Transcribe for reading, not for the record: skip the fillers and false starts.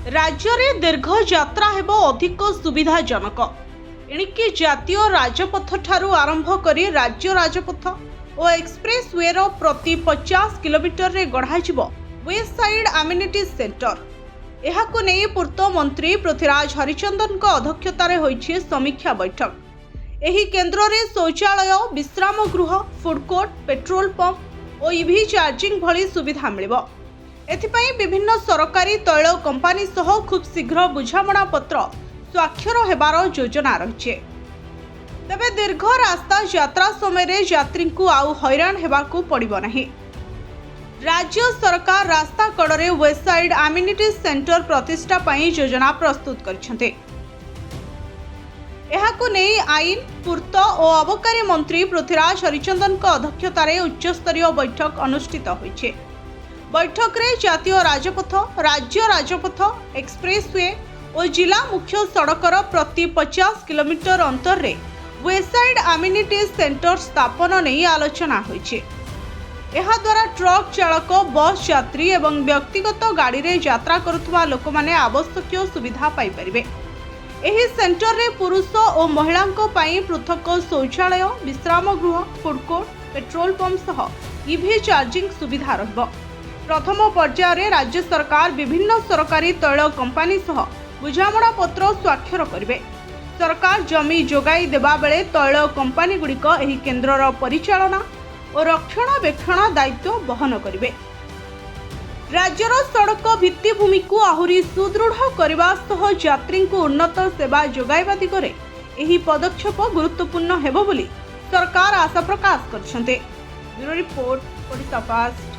राज्य में दीर्घ यात्रा हेब अधिक सुविधाजनक। एणिकी जातीय राजपथ ठारू आरंभ करी राज्य राजपथ और एक्सप्रेस वे प्रति 50 किलोमीटर रे गढ़ाजिब वेस्ट साइड एमिनिटी सेंटर। एहाकु नेई पूर्त मंत्री पृथ्वीराज हरिचंदन अध्यक्षतार होईछि समीक्षा बैठक। एही केन्द्र रे शौचालय, विश्राम गृह, फूड कोर्ट, पेट्रोल पंप और ईवी चार्जिंग भली सुविधा मिलिबो। एथिपाई विभिन्न सरकारी तैल कंपानी सह खूब शीघ्र बुझामणा पत्र स्वाक्षर हेबार योजना रही। तेबे दीर्घ रास्ता यात्रा समय यात्री को आउ हैरान हेबाकू पड़िबो नाही। राज्य सरकार रास्ता कड़े वेस्ट साइड एमिनिटी सेंटर प्रतिष्ठा पई योजना प्रस्तुत करछन्ते। एहाकू नेई आईन, पूर्त और अबकारी मंत्री पृथ्वीराज हरिचंदन अध्यक्षतार उच्चस्तरीय बैठक अनुष्ठित होईछे। बैठक रे जातीय राजपथ, राज्य राजपथ, एक्सप्रेस वे और जिला मुख्य सड़कर प्रति 50 किलोमीटर अंतर रे वेस्ट साइड एमिनिटी सेंटर स्थापन नहीं आलोचना होईछे। एहा द्वारा ट्रक चालक, बस यात्री एवं व्यक्तिगत गाड़ी रे यात्रा करुवा लोक माने आवश्यक सुविधा पाई परिबे। एही सेंटर रे पुरुष और महिला पई पृथक शौचालय, विश्राम गृह, फूड कोर्ट, पेट्रोल पंप सह ईवी चार्जिंग सुविधा रहिबो। प्रथम पर्यायर राज्य सरकार विभिन्न सरकारी तैल कंपानी सह बुझामणा पत्र स्वाक्षर करेंगे। सरकार जमी जोगाई देबा बेले तैल कंपानी गुड़िक एही केन्द्रर परिचालना और रक्षणाबेक्षण दायित्व वहन करेंगे। राज्यर सड़क भित्तिभूमि को आहुरी सुदृढ़ करने सह यात्री को उन्नत सेवा जोगाइबा दिगरे एही पदक्षेप गुरुत्वपूर्ण हेबो बोली सरकार आशा प्रकाश करछन्ते। Bureau report, Odisha fast.